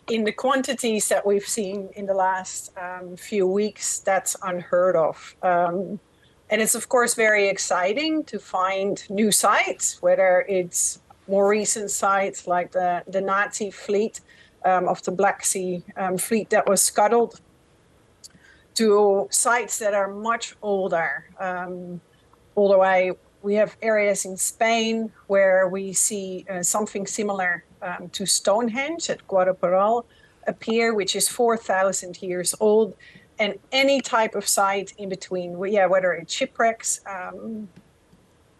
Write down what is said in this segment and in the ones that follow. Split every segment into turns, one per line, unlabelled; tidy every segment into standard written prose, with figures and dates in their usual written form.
in the quantities that we've seen in the last few weeks, that's unheard of. And it's, of course, very exciting to find new sites, whether it's more recent sites like the Nazi fleet of the Black Sea fleet that was scuttled, to sites that are much older. All the way, we have areas in Spain where we see something similar to Stonehenge at Guadalperal appear, which is 4,000 years old, and any type of site in between, whether it's shipwrecks,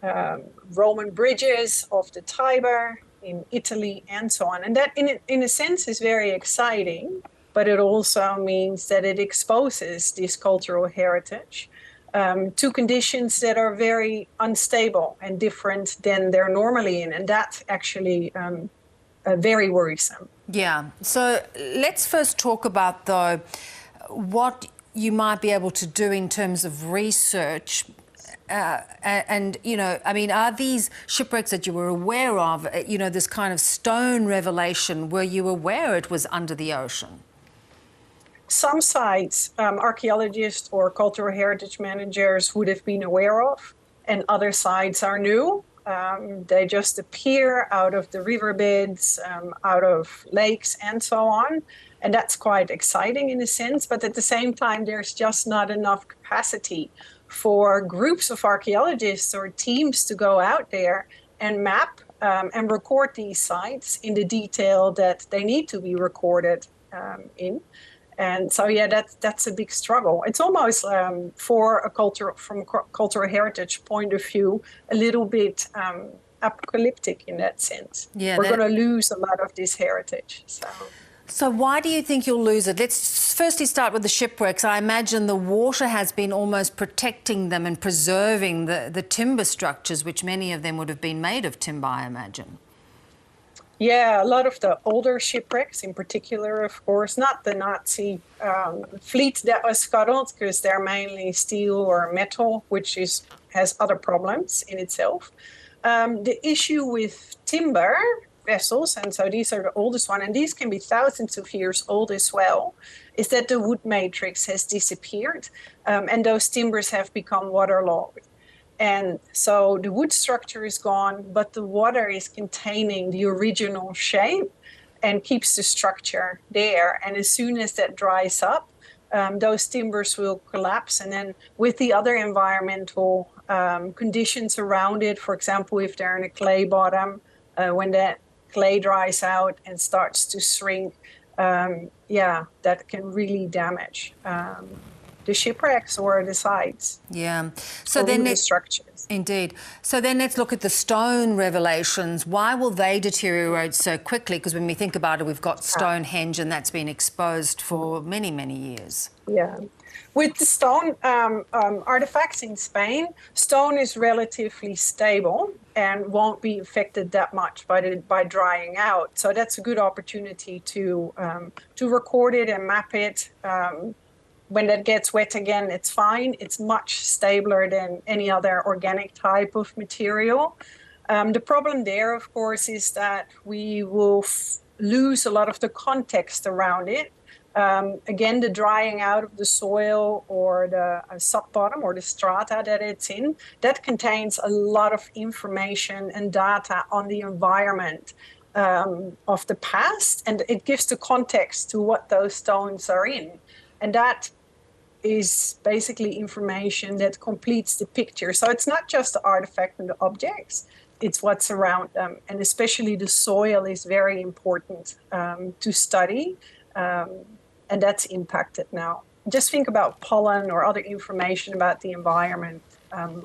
Roman bridges of the Tiber in Italy, and so on. And that, in a sense, is very exciting, but it also means that it exposes this cultural heritage to conditions that are very unstable and different than they're normally in. And that's actually very worrisome.
Yeah. So let's first talk about, though, what you might be able to do in terms of research. And, you know, I mean, are these shipwrecks that you were aware of, you know, this kind of stone revelation, were you aware it was under the ocean?
Some sites, archaeologists or cultural heritage managers would have been aware of, and other sites are new. They just appear out of the riverbeds, out of lakes, and so on. And that's quite exciting in a sense, but at the same time, there's just not enough capacity for groups of archaeologists or teams to go out there and map and record these sites in the detail that they need to be recorded in. And so, yeah, that's a big struggle. It's almost from a cultural heritage point of view, a little bit apocalyptic in that sense. Yeah, we're going to lose a lot of this heritage.
So why do you think you'll lose it? Let's firstly start with the shipwrecks. I imagine the water has been almost protecting them and preserving the timber structures, which many of them would have been made of timber, I imagine.
Yeah, a lot of the older shipwrecks in particular, of course, not the Nazi fleet that was scuttled, because they're mainly steel or metal, which has other problems in itself. The issue with timber vessels, and so these are the oldest one, and these can be thousands of years old as well, is that the wood matrix has disappeared, and those timbers have become waterlogged. And so the wood structure is gone, but the water is containing the original shape and keeps the structure there. And as soon as that dries up, those timbers will collapse. And then with the other environmental conditions around it, for example, if they're in a clay bottom, when that clay dries out and starts to shrink, that can really damage the shipwrecks or the sites.
Yeah. So then
the structures.
Indeed. So then let's look at the stone revelations. Why will they deteriorate so quickly? Because when we think about it, we've got Stonehenge, and that's been exposed for many, many years.
Yeah. With the stone artifacts in Spain, stone is relatively stable and won't be affected that much by drying out. So that's a good opportunity to record it and map it. When that gets wet again, it's fine. It's much stabler than any other organic type of material. The problem there, of course, is that we will lose a lot of the context around it. Again, the drying out of the soil or the sub-bottom or the strata that it's in, that contains a lot of information and data on the environment of the past, and it gives the context to what those stones are in. And that is basically information that completes the picture. So it's not just the artifact and the objects, it's what's around them. And especially the soil is very important to study, and that's impacted now. Just think about pollen or other information about the environment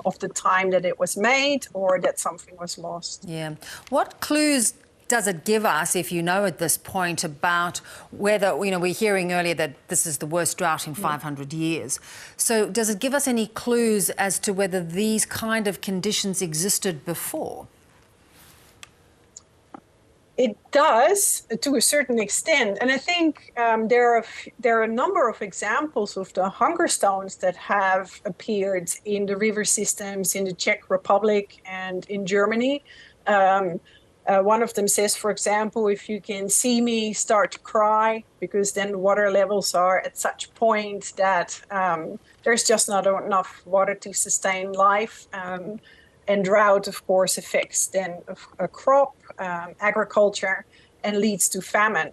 of the time that it was made or that something was lost.
Yeah. What clues does it give us, if you know at this point, about whether, you know, we're hearing earlier that this is the worst drought in 500 years. So does it give us any clues as to whether these kind of conditions existed before?
It does, to a certain extent. And I think there are a number of examples of the hunger stones that have appeared in the river systems in the Czech Republic and in Germany. One of them says, for example, if you can see me, start to cry, because then the water levels are at such point that there's just not enough water to sustain life. And drought, of course, affects then a crop, agriculture, and leads to famine.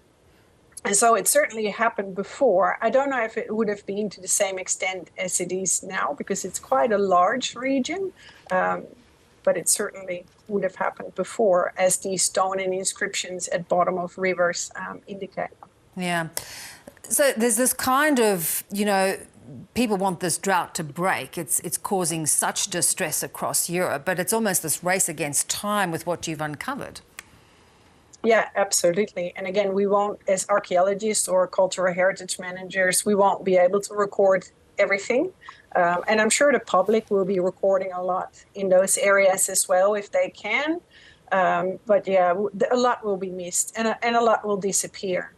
And so it certainly happened before. I don't know if it would have been to the same extent as it is now, because it's quite a large region. But it certainly would have happened before, as these stone and inscriptions at bottom of rivers indicate.
Yeah. So there's this kind of, people want this drought to break. It's causing such distress across Europe, but it's almost this race against time with what you've uncovered.
Yeah, absolutely. And again, we won't, as archaeologists or cultural heritage managers, we won't be able to record everything. And I'm sure the public will be recording a lot in those areas as well if they can. But yeah, a lot will be missed and a lot will disappear.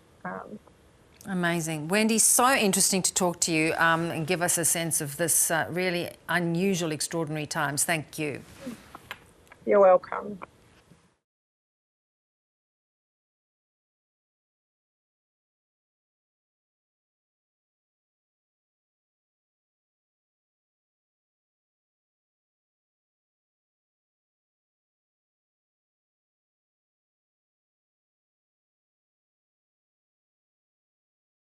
Amazing. Wendy, so interesting to talk to you and give us a sense of this really unusual, extraordinary times. Thank you.
You're welcome.